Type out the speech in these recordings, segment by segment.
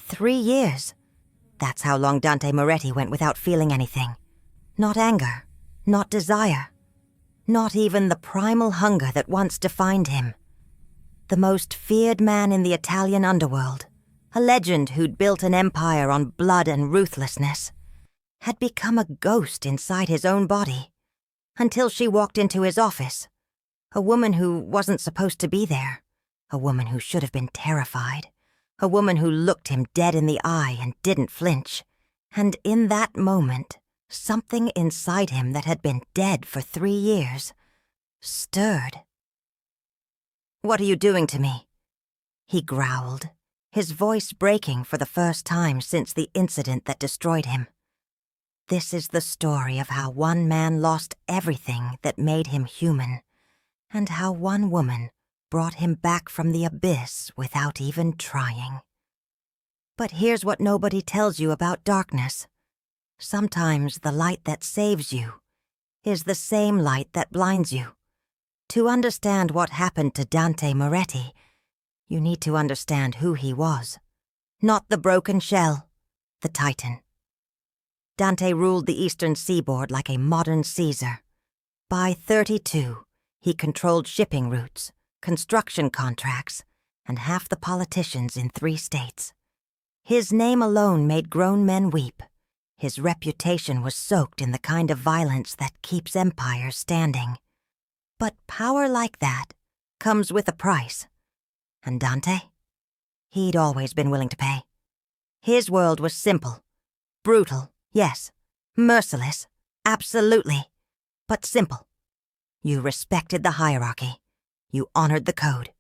3 years. That's how long Dante Moretti went without feeling anything. Not anger, not desire, not even the primal hunger that once defined him. The most feared man in the Italian underworld, a legend who'd built an empire on blood and ruthlessness, had become a ghost inside his own body, until she walked into his office, a woman who wasn't supposed to be there, a woman who should have been terrified, a woman who looked him dead in the eye and didn't flinch. And in that moment, something inside him that had been dead for 3 years stirred. "What are you doing to me?" he growled, his voice breaking for the first time since the incident that destroyed him. This is the story of how one man lost everything that made him human, and how one woman brought him back from the abyss without even trying. But here's what nobody tells you about darkness. Sometimes the light that saves you is the same light that blinds you. To understand what happened to Dante Moretti, you need to understand who he was. Not the broken shell, the Titan. Dante ruled the eastern seaboard like a modern Caesar. By 32, he controlled shipping routes, construction contracts, and half the politicians in 3 states. His name alone made grown men weep. His reputation was soaked in the kind of violence that keeps empires standing. But power like that comes with a price. And Dante? He'd always been willing to pay. His world was simple. Brutal, yes. Merciless, absolutely. But simple. You respected the hierarchy. You honored the code.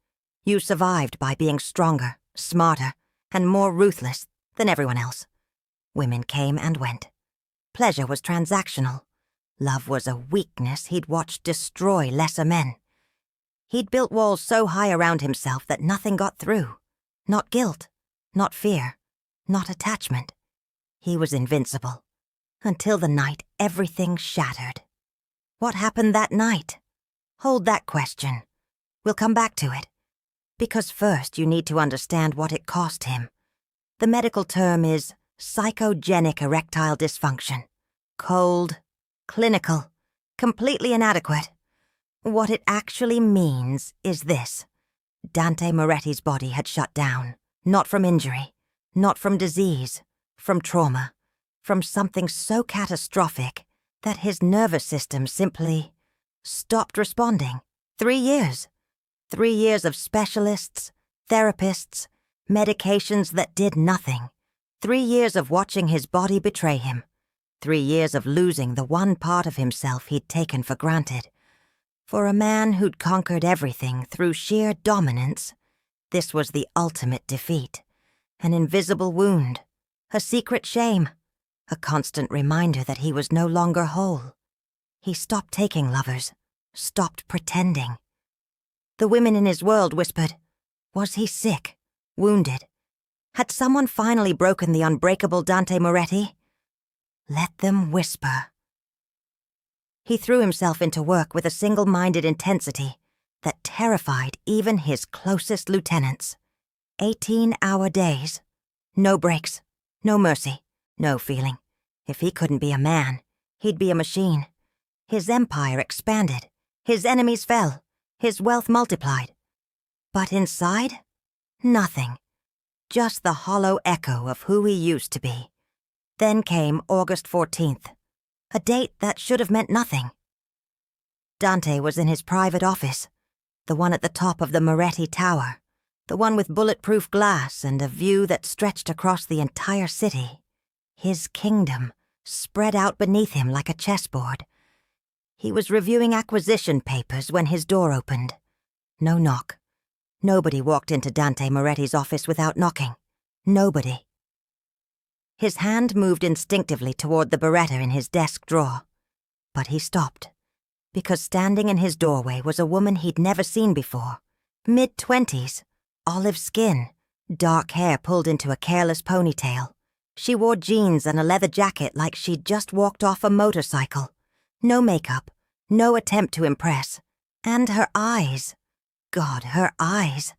You survived by being stronger, smarter, and more ruthless than everyone else. Women came and went. Pleasure was transactional. Love was a weakness he'd watched destroy lesser men. He'd built walls so high around himself that nothing got through. Not guilt, not fear, not attachment. He was invincible. Until the night everything shattered. What happened that night? Hold that question. We'll come back to it. Because first you need to understand what it cost him. The medical term is psychogenic erectile dysfunction. Cold, clinical, completely inadequate. What it actually means is this. Dante Moretti's body had shut down, not from injury, not from disease, from trauma, from something so catastrophic that his nervous system simply stopped responding. 3 years. 3 years of specialists, therapists, medications that did nothing. 3 years of watching his body betray him. 3 years of losing the one part of himself he'd taken for granted. For a man who'd conquered everything through sheer dominance, this was the ultimate defeat. An invisible wound, a secret shame, a constant reminder that he was no longer whole. He stopped taking lovers, stopped pretending. The women in his world whispered, was he sick, wounded? Had someone finally broken the unbreakable Dante Moretti? Let them whisper. He threw himself into work with a single-minded intensity that terrified even his closest lieutenants. 18-hour days. No breaks, no mercy, no feeling. If he couldn't be a man, he'd be a machine. His empire expanded. His enemies fell. His wealth multiplied. But inside, nothing. Just the hollow echo of who he used to be. Then came August 14th, a date that should have meant nothing. Dante was in his private office, the one at the top of the Moretti Tower, the one with bulletproof glass and a view that stretched across the entire city. His kingdom spread out beneath him like a chessboard. He was reviewing acquisition papers when his door opened. No knock. Nobody walked into Dante Moretti's office without knocking. Nobody. His hand moved instinctively toward the Beretta in his desk drawer. But he stopped, because standing in his doorway was a woman he'd never seen before. Mid-20s, olive skin, dark hair pulled into a careless ponytail. She wore jeans and a leather jacket like she'd just walked off a motorcycle. No makeup, no attempt to impress. And her eyes. God, her eyes.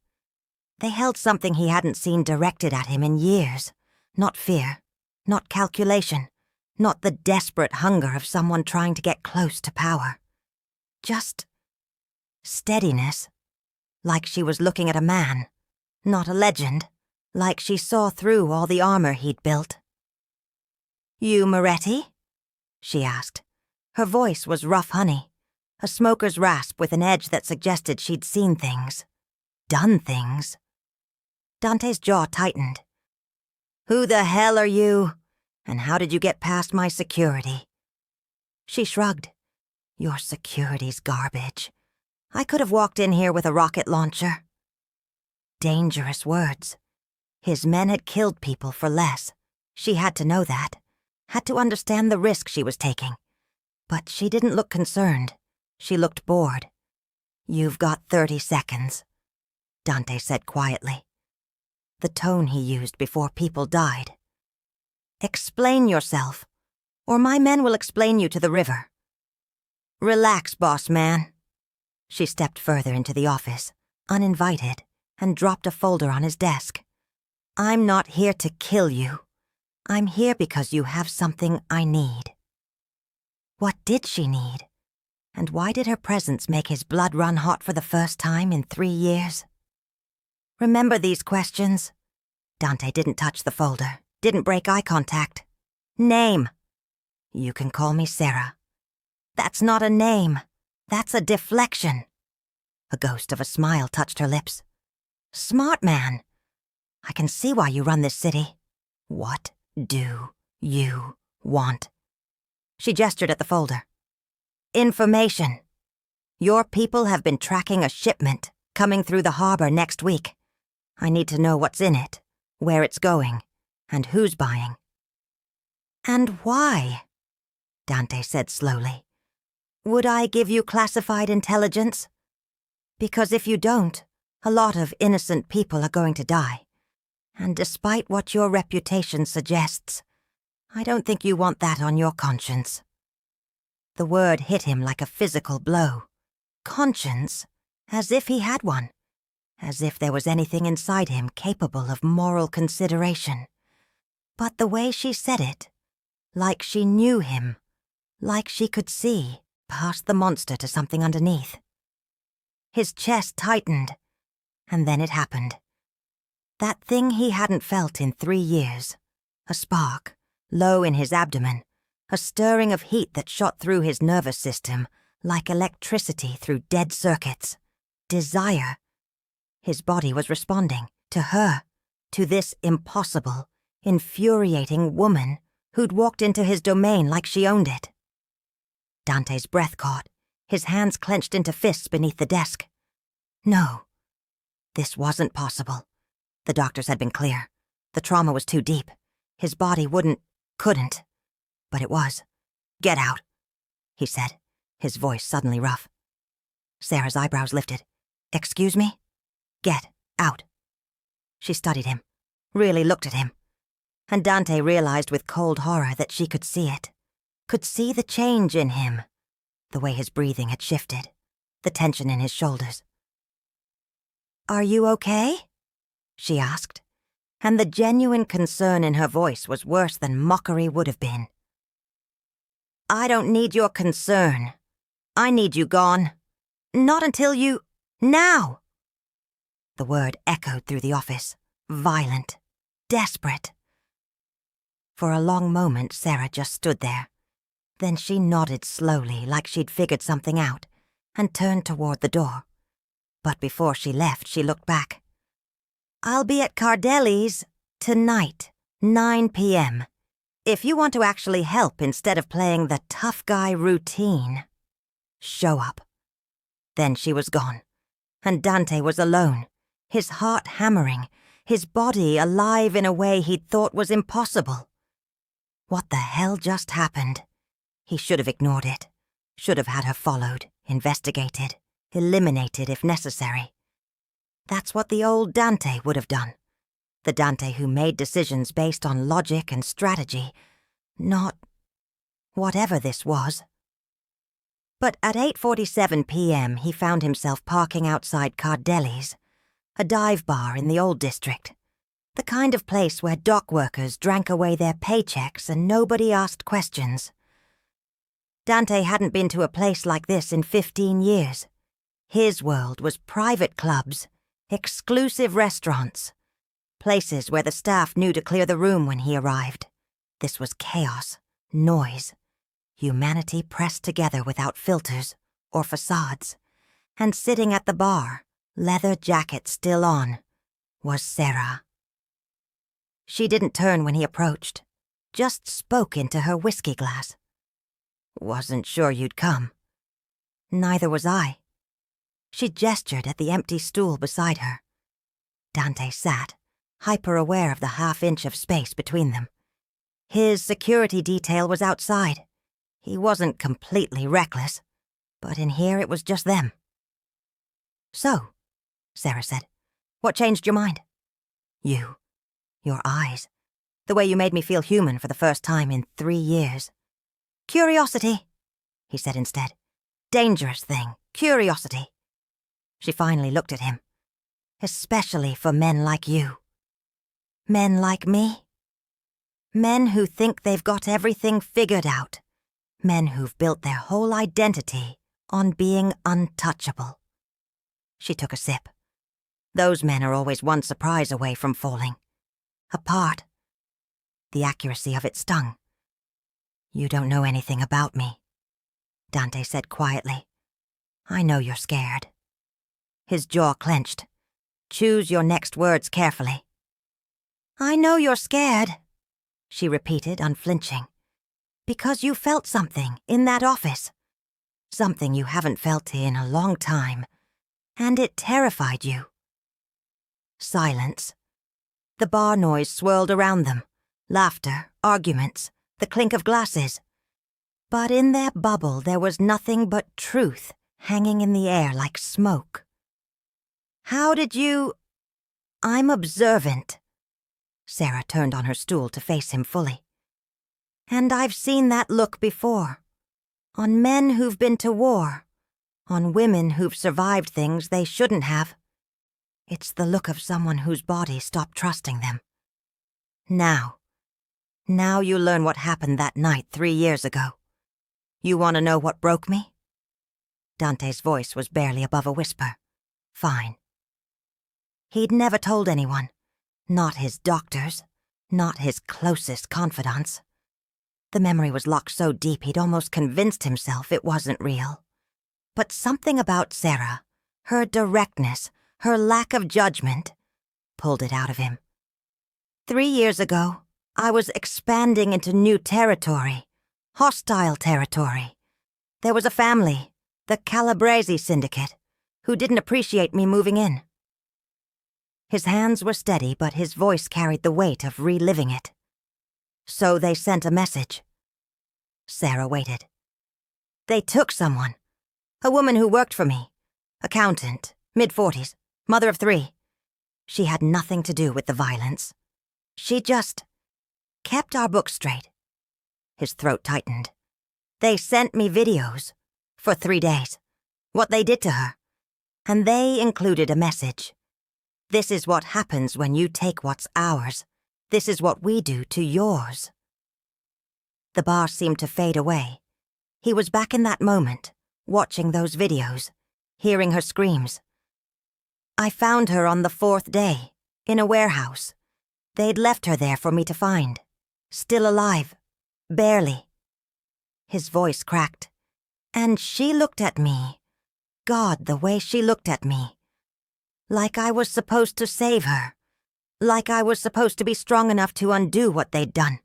They held something he hadn't seen directed at him in years. Not fear, not calculation, not the desperate hunger of someone trying to get close to power. Just steadiness, like she was looking at a man, not a legend, like she saw through all the armor he'd built. "You Moretti?" she asked. Her voice was rough honey, a smoker's rasp with an edge that suggested she'd seen things, done things. Dante's jaw tightened. "Who the hell are you? And how did you get past my security?" She shrugged. "Your security's garbage. I could have walked in here with a rocket launcher." Dangerous words. His men had killed people for less. She had to know that, had to understand the risk she was taking. But she didn't look concerned. She looked bored. "You've got 30 seconds, Dante said quietly. The tone he used before people died. "Explain yourself, or my men will explain you to the river." "Relax, boss man." She stepped further into the office, uninvited, and dropped a folder on his desk. "I'm not here to kill you. I'm here because you have something I need." What did she need? And why did her presence make his blood run hot for the first time in 3 years? "Remember these questions." Dante didn't touch the folder, didn't break eye contact. "Name." "You can call me Sarah." "That's not a name. That's a deflection." A ghost of a smile touched her lips. "Smart man. I can see why you run this city. What do you want?" She gestured at the folder. "Information. Your people have been tracking a shipment coming through the harbor next week. I need to know what's in it, where it's going, and who's buying." "And why?" Dante said slowly. "Would I give you classified intelligence? Because if you don't, a lot of innocent people are going to die. And despite what your reputation suggests, I don't think you want that on your conscience." The word hit him like a physical blow. Conscience? As if he had one. As if there was anything inside him capable of moral consideration. But the way she said it, like she knew him, like she could see past the monster to something underneath. His chest tightened, and then it happened. That thing he hadn't felt in 3 years. A spark, low in his abdomen, a stirring of heat that shot through his nervous system like electricity through dead circuits. Desire. His body was responding to her, to this impossible, infuriating woman who'd walked into his domain like she owned it. Dante's breath caught, his hands clenched into fists beneath the desk. No. This wasn't possible. The doctors had been clear. The trauma was too deep. His body couldn't. But it was. "Get out," he said, his voice suddenly rough. Sarah's eyebrows lifted. "Excuse me?" "Get out." She studied him, really looked at him. And Dante realized with cold horror that she could see it. Could see the change in him. The way his breathing had shifted. The tension in his shoulders. "Are you okay?" she asked. And the genuine concern in her voice was worse than mockery would have been. "I don't need your concern. I need you gone. Not until you... now!" The word echoed through the office, violent, desperate. For a long moment, Sarah just stood there. Then she nodded slowly, like she'd figured something out, and turned toward the door. But before she left, she looked back. "I'll be at Cardelli's tonight, 9 p.m. If you want to actually help instead of playing the tough guy routine, show up." Then she was gone, and Dante was alone, his heart hammering, his body alive in a way he'd thought was impossible. What the hell just happened? He should have ignored it, should have had her followed, investigated, eliminated if necessary. That's what the old Dante would have done. The Dante who made decisions based on logic and strategy, not whatever this was. But at 8:47 p.m. he found himself parking outside Cardelli's, a dive bar in the old district. The kind of place where dock workers drank away their paychecks and nobody asked questions. Dante hadn't been to a place like this in 15 years. His world was private clubs, exclusive restaurants, places where the staff knew to clear the room when he arrived. This was chaos, noise, humanity pressed together without filters or facades. And sitting at the bar, leather jacket still on, was Sarah. She didn't turn when he approached, just spoke into her whiskey glass. "Wasn't sure you'd come." "Neither was I." She gestured at the empty stool beside her. Dante sat, hyper-aware of the half-inch of space between them. His security detail was outside. He wasn't completely reckless, but in here it was just them. "So," Sarah said, "what changed your mind?" "You. Your eyes. The way you made me feel human for the first time in 3 years." "Curiosity," he said instead. "Dangerous thing. Curiosity." She finally looked at him. "Especially for men like you." "Men like me?" "Men who think they've got everything figured out. Men who've built their whole identity on being untouchable." She took a sip. "Those men are always one surprise away from falling. Apart." The accuracy of it stung. "You don't know anything about me," Dante said quietly. "I know you're scared." His jaw clenched. "Choose your next words carefully." "I know you're scared," she repeated, unflinching. "Because you felt something in that office. Something you haven't felt in a long time. And it terrified you." Silence. The bar noise swirled around them. Laughter, arguments, the clink of glasses. But in their bubble there was nothing but truth hanging in the air like smoke. "How did you—" "I'm observant." Sarah turned on her stool to face him fully. "And I've seen that look before. On men who've been to war. On women who've survived things they shouldn't have. It's the look of someone whose body stopped trusting them. Now you learn what happened that night 3 years ago. You want to know what broke me?" Dante's voice was barely above a whisper. "Fine." He'd never told anyone. Not his doctors. Not his closest confidants. The memory was locked so deep he'd almost convinced himself it wasn't real. But something about Sarah, her directness, her lack of judgment, pulled it out of him. 3 years ago, I was expanding into new territory, hostile territory. There was a family, the Calabrese Syndicate, who didn't appreciate me moving in. His hands were steady, but his voice carried the weight of reliving it. So they sent a message. Sarah waited. "They took someone. A woman who worked for me. Accountant, mid-40s, mother of 3. She had nothing to do with the violence. She just kept our books straight." His throat tightened. "They sent me videos for 3 days. What they did to her. And they included a message. This is what happens when you take what's ours. This is what we do to yours." The bar seemed to fade away. He was back in that moment, watching those videos, hearing her screams. "I found her on the 4th day, in a warehouse. They'd left her there for me to find. Still alive. Barely." His voice cracked. "And she looked at me. God, the way she looked at me. Like I was supposed to save her. Like I was supposed to be strong enough to undo what they'd done.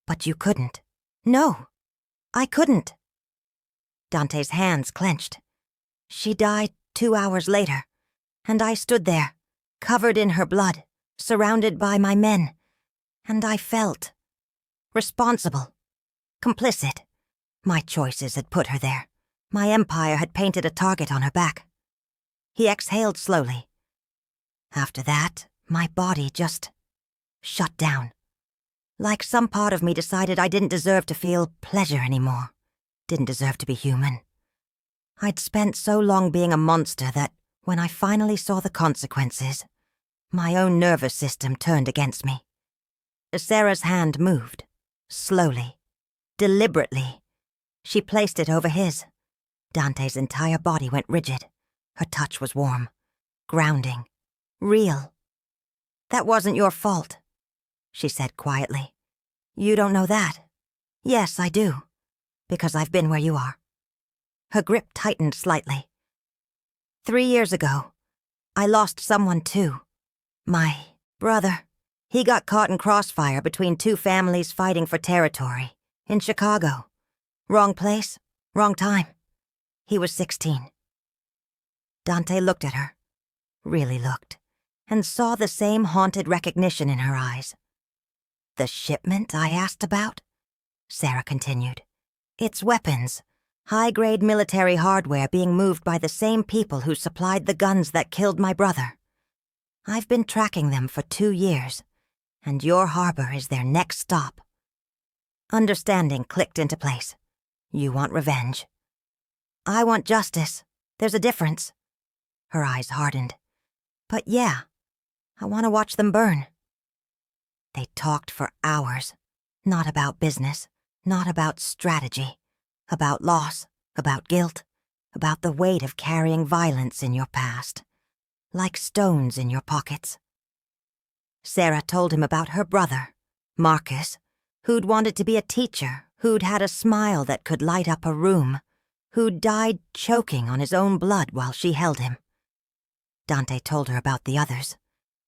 But you couldn't. No, I couldn't." Dante's hands clenched. "She died 2 hours later, and I stood there, covered in her blood, surrounded by my men, and I felt responsible, complicit. My choices had put her there. My empire had painted a target on her back." He exhaled slowly. "After that, my body just shut down. Like some part of me decided I didn't deserve to feel pleasure anymore. Didn't deserve to be human. I'd spent so long being a monster that when I finally saw the consequences, My own nervous system turned against me. Sarah's hand moved, slowly, deliberately. She placed it over his. Dante's entire body went rigid. Her touch was warm, grounding, real. "That wasn't your fault," she said quietly. "You don't know that." "Yes, I do, because I've been where you are." Her grip tightened slightly. 3 years ago, I lost someone too. My brother. He got caught in crossfire between two families fighting for territory in Chicago. Wrong place, wrong time. He was 16. Dante looked at her, really looked, and saw the same haunted recognition in her eyes. "The shipment I asked about?" Sarah continued. "It's weapons, high-grade military hardware being moved by the same people who supplied the guns that killed my brother. I've been tracking them for 2 years, and your harbor is their next stop." Understanding clicked into place. You want revenge. I want justice. There's a difference. Her eyes hardened. But yeah, I want to watch them burn. They talked for hours, not about business, not about strategy, about loss, about guilt, about the weight of carrying violence in your past, like stones in your pockets. Sarah told him about her brother, Marcus, who'd wanted to be a teacher, who'd had a smile that could light up a room, who'd died choking on his own blood while she held him. Dante told her about the others,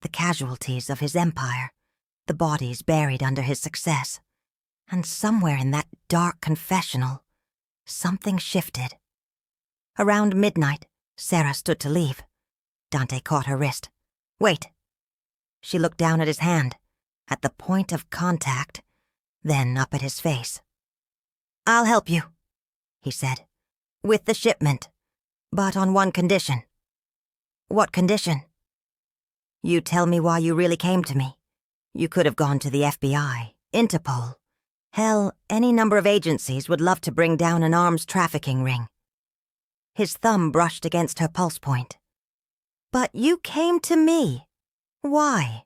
the casualties of his empire, the bodies buried under his success. And somewhere in that dark confessional, something shifted. Around midnight, Sarah stood to leave. Dante caught her wrist. "Wait." She looked down at his hand, at the point of contact, then up at his face. "I'll help you," he said, "with the shipment, but on one condition." "What condition?" "You tell me why you really came to me. You could have gone to the FBI, Interpol. Hell, any number of agencies would love to bring down an arms trafficking ring." His thumb brushed against her pulse point. "But you came to me. Why?"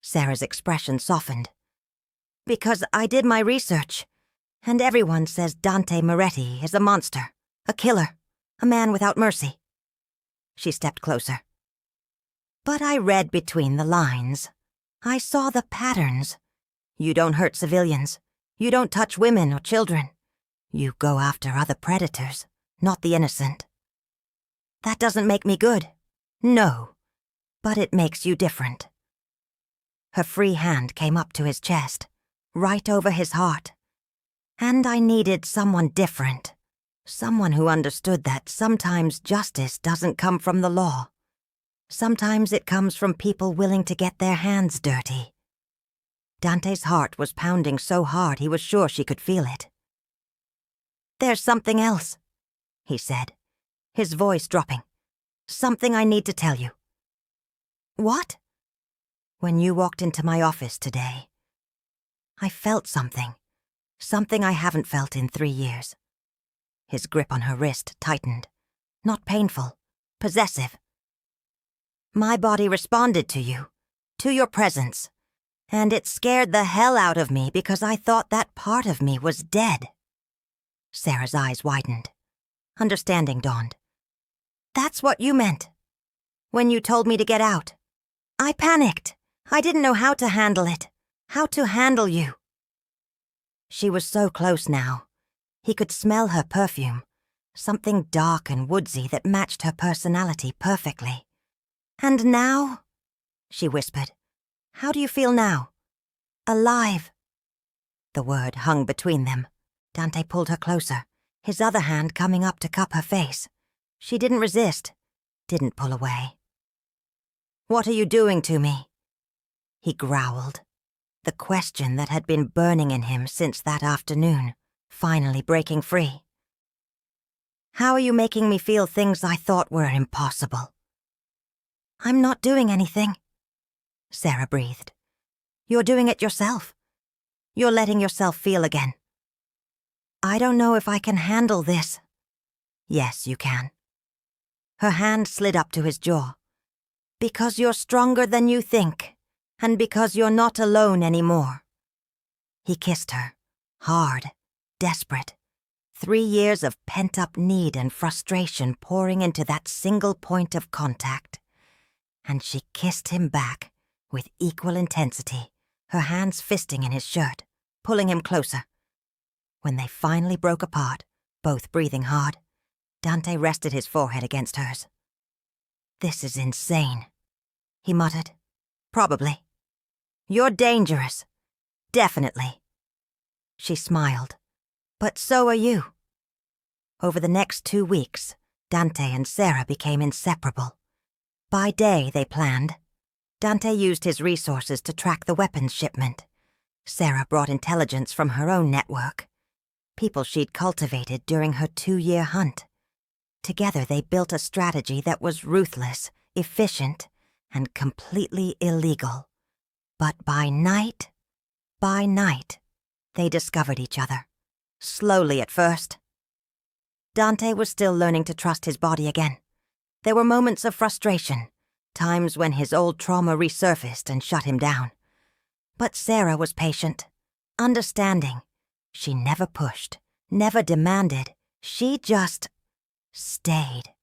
Sarah's expression softened. "Because I did my research, and everyone says Dante Moretti is a monster, a killer, a man without mercy." She stepped closer. "But I read between the lines. I saw the patterns. You don't hurt civilians. You don't touch women or children. You go after other predators, not the innocent. That doesn't make me good. No. But it makes you different." Her free hand came up to his chest, right over his heart. And I needed someone different. Someone who understood that sometimes justice doesn't come from the law. Sometimes it comes from people willing to get their hands dirty. Dante's heart was pounding so hard he was sure she could feel it. "There's something else," he said, his voice dropping. "Something I need to tell you." "What?" "When you walked into my office today, I felt something. Something I haven't felt in 3 years. His grip on her wrist tightened. Not painful, possessive. "My body responded to you, to your presence. And it scared the hell out of me because I thought that part of me was dead." Sarah's eyes widened. Understanding dawned. "That's what you meant. When you told me to get out. I panicked. I didn't know how to handle it. How to handle you." She was so close now. He could smell her perfume, something dark and woodsy that matched her personality perfectly. "And now?" she whispered. "How do you feel now?" "Alive." The word hung between them. Dante pulled her closer, his other hand coming up to cup her face. She didn't resist, didn't pull away. "What are you doing to me?" He growled. The question that had been burning in him since that afternoon, finally breaking free. "How are you making me feel things I thought were impossible?" "I'm not doing anything," Sarah breathed. "You're doing it yourself. You're letting yourself feel again." "I don't know if I can handle this." "Yes, you can." Her hand slid up to his jaw. Because you're stronger than you think, and because you're not alone anymore." He kissed her, hard, desperate. 3 years of pent-up need and frustration pouring into that single point of contact. And she kissed him back with equal intensity, her hands fisting in his shirt, pulling him closer. When they finally broke apart, both breathing hard, Dante rested his forehead against hers. "This is insane," he muttered. "Probably. You're dangerous. Definitely." She smiled. "But so are you." Over the next 2 weeks, Dante and Sarah became inseparable. By day, they planned. Dante used his resources to track the weapons shipment. Sarah brought intelligence from her own network, people she'd cultivated during her 2-year hunt. Together, they built a strategy that was ruthless, efficient, and completely illegal. But by night, they discovered each other. Slowly at first. Dante was still learning to trust his body again. There were moments of frustration, times when his old trauma resurfaced and shut him down. But Sarah was patient, understanding. She never pushed, never demanded. She just stayed.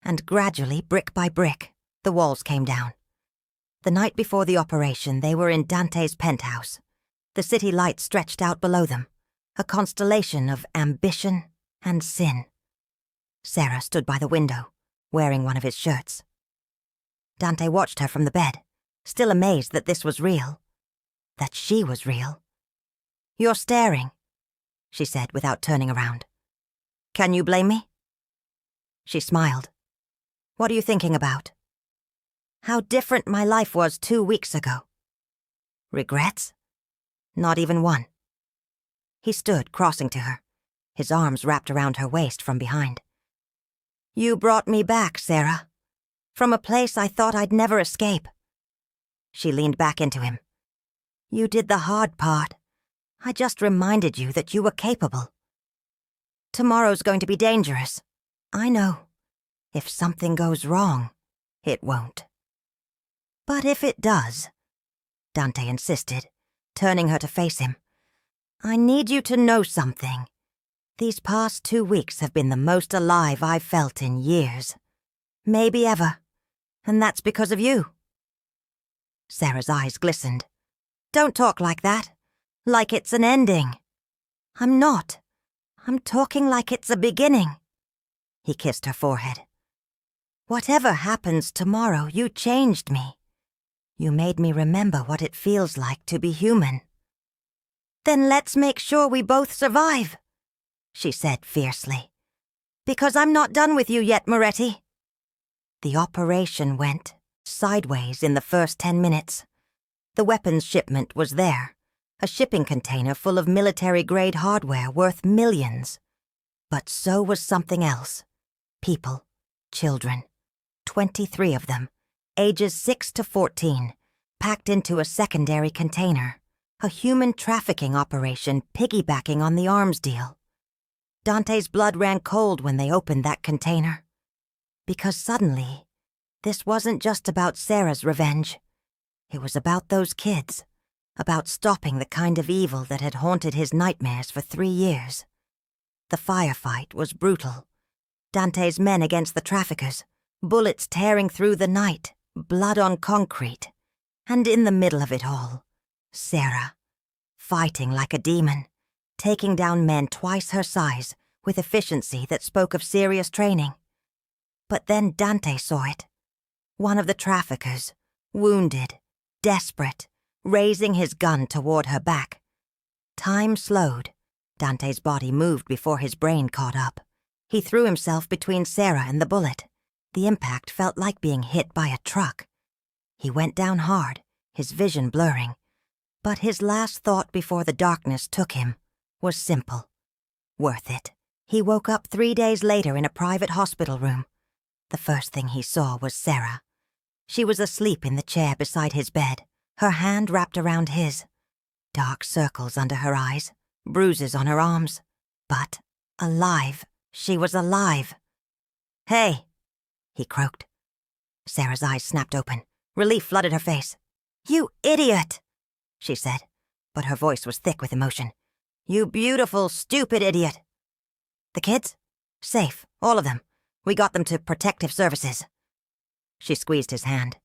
And gradually, brick by brick, the walls came down. The night before the operation, they were in Dante's penthouse. The city lights stretched out below them, a constellation of ambition and sin. Sarah stood by the window, wearing one of his shirts. Dante watched her from the bed, still amazed that this was real, that she was real. "You're staring," she said without turning around. "Can you blame me?" She smiled. "What are you thinking about?" "How different my life was 2 weeks ago." "Regrets?" "Not even one." He stood, crossing to her, his arms wrapped around her waist from behind. "You brought me back, Sarah, from a place I thought I'd never escape." She leaned back into him. "You did the hard part. I just reminded you that you were capable. Tomorrow's going to be dangerous. I know. If something goes wrong, it won't." "But if it does," Dante insisted, turning her to face him, "I need you to know something. These past 2 weeks have been the most alive I've felt in years. Maybe ever. And that's because of you." Sarah's eyes glistened. "Don't talk like that. Like it's an ending." "I'm not. I'm talking like it's a beginning." He kissed her forehead. "Whatever happens tomorrow, you changed me. You made me remember what it feels like to be human." "Then let's make sure we both survive," she said fiercely. "Because I'm not done with you yet, Moretti." The operation went sideways in the first 10 minutes. The weapons shipment was there, a shipping container full of military-grade hardware worth millions. But so was something else. People, children, 23 of them, ages 6 to 14, packed into a secondary container, a human trafficking operation piggybacking on the arms deal. Dante's blood ran cold when they opened that container. Because suddenly, this wasn't just about Sarah's revenge. It was about those kids, about stopping the kind of evil that had haunted his nightmares for 3 years. The firefight was brutal. Dante's men against the traffickers, bullets tearing through the night, blood on concrete. And in the middle of it all, Sarah, fighting like a demon, taking down men twice her size with efficiency that spoke of serious training. But then Dante saw it. One of the traffickers, wounded, desperate, raising his gun toward her back. Time slowed. Dante's body moved before his brain caught up. He threw himself between Sarah and the bullet. The impact felt like being hit by a truck. He went down hard, his vision blurring. But his last thought before the darkness took him was simple. Worth it. He woke up 3 days later in a private hospital room. The first thing he saw was Sarah. She was asleep in the chair beside his bed, her hand wrapped around his. Dark circles under her eyes, bruises on her arms. But alive. She was alive. "Hey," he croaked. Sarah's eyes snapped open. Relief flooded her face. "You idiot!" she said, but her voice was thick with emotion. "You beautiful, stupid idiot." "The kids? Safe, all of them. We got them to protective services." She squeezed his hand.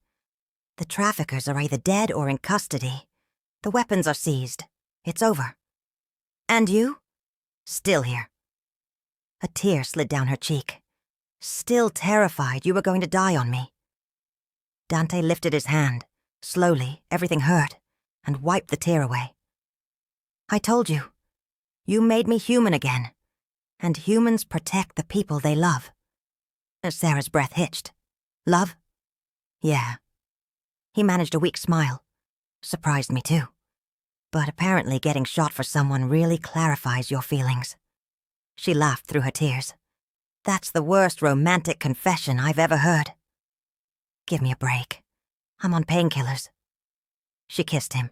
"The traffickers are either dead or in custody. The weapons are seized. It's over. And you? Still here." A tear slid down her cheek. "Still terrified you were going to die on me." Dante lifted his hand, slowly, everything hurt, and wiped the tear away. "I told you. You made me human again. And humans protect the people they love." Sarah's breath hitched. "Love? Yeah." He managed a weak smile. "Surprised me too. But apparently getting shot for someone really clarifies your feelings." She laughed through her tears. "That's the worst romantic confession I've ever heard." "Give me a break. I'm on painkillers." She kissed him.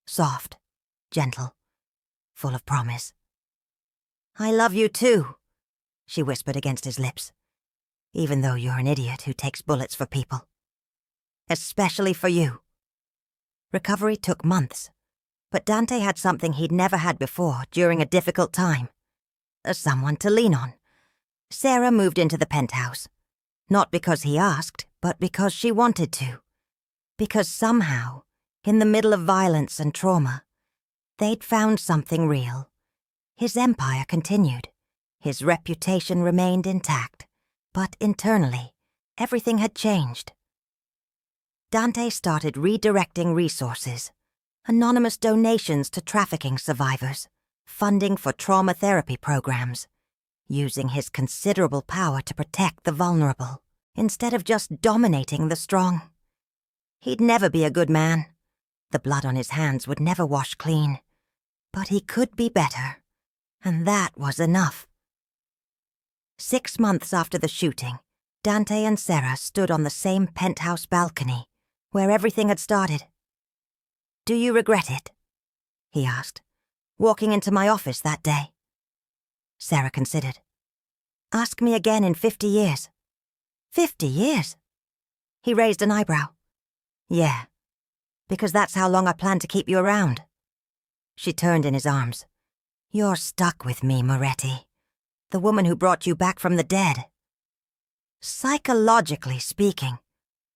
Soft, gentle, full of promise. "I love you too," she whispered against his lips. "Even though you're an idiot who takes bullets for people. Especially for you." Recovery took months, but Dante had something he'd never had before during a difficult time. Someone to lean on. Sarah moved into the penthouse. Not because he asked, but because she wanted to. Because somehow, in the middle of violence and trauma, they'd found something real. His empire continued. His reputation remained intact. But internally, everything had changed. Dante started redirecting resources. Anonymous donations to trafficking survivors. Funding for trauma therapy programs. Using his considerable power to protect the vulnerable, instead of just dominating the strong. He'd never be a good man. The blood on his hands would never wash clean. But he could be better. And that was enough. 6 months after the shooting, Dante and Sarah stood on the same penthouse balcony, where everything had started. "Do you regret it?" he asked, "walking into my office that day?" Sarah considered. "Ask me again in 50 years. 50 years? He raised an eyebrow. "Yeah, because that's how long I plan to keep you around." She turned in his arms. "You're stuck with me, Moretti. The woman who brought you back from the dead. Psychologically speaking,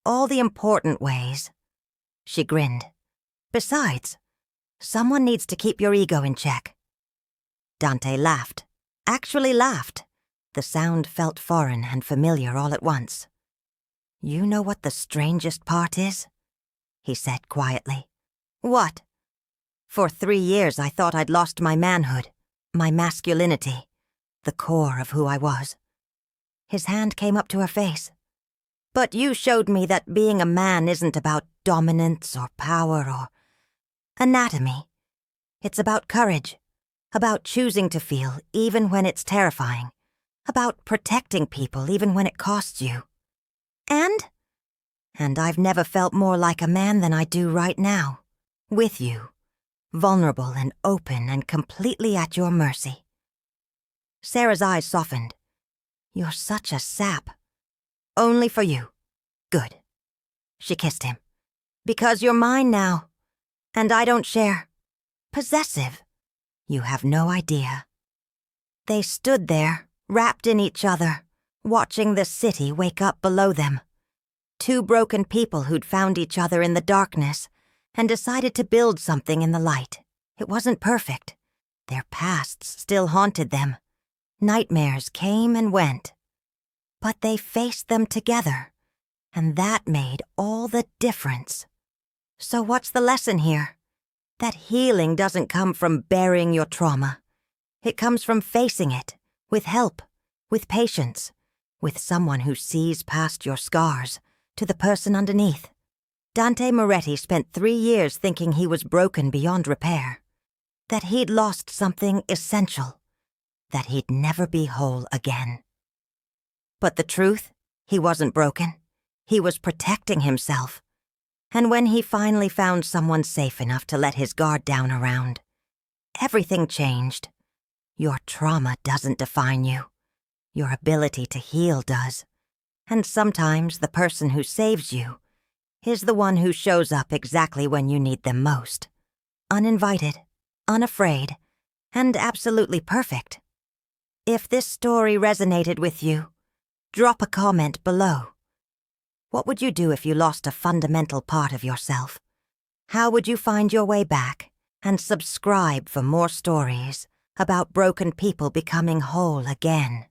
all the important ways." She grinned. "Besides, someone needs to keep your ego in check." Dante laughed. Actually laughed. The sound felt foreign and familiar all at once. "You know what the strangest part is?" he said quietly. "What?" "For 3 years I thought I'd lost my manhood, my masculinity, the core of who I was." His hand came up to her face. "But you showed me that being a man isn't about dominance or power or anatomy. It's about courage, about choosing to feel even when it's terrifying, about protecting people even when it costs you. And I've never felt more like a man than I do right now, with you, vulnerable and open and completely at your mercy." Sarah's eyes softened. "You're such a sap. Only for you. Good." She kissed him. "Because you're mine now. And I don't share. Possessive. You have no idea." They stood there, wrapped in each other, watching the city wake up below them. 2 broken people who'd found each other in the darkness and decided to build something in the light. It wasn't perfect. Their pasts still haunted them. Nightmares came and went. But they faced them together, and that made all the difference. So what's the lesson here? That healing doesn't come from burying your trauma. It comes from facing it, with help, with patience, with someone who sees past your scars, to the person underneath. Dante Moretti spent 3 years thinking he was broken beyond repair, that he'd lost something essential, that he'd never be whole again. But the truth, he wasn't broken. He was protecting himself. And when he finally found someone safe enough to let his guard down around, everything changed. Your trauma doesn't define you. Your ability to heal does. And sometimes the person who saves you is the one who shows up exactly when you need them most. Uninvited, unafraid, and absolutely perfect. If this story resonated with you, drop a comment below. What would you do if you lost a fundamental part of yourself? How would you find your way back? And subscribe for more stories about broken people becoming whole again.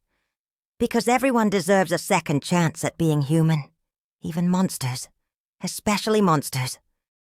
Because everyone deserves a second chance at being human. Even monsters. Especially monsters.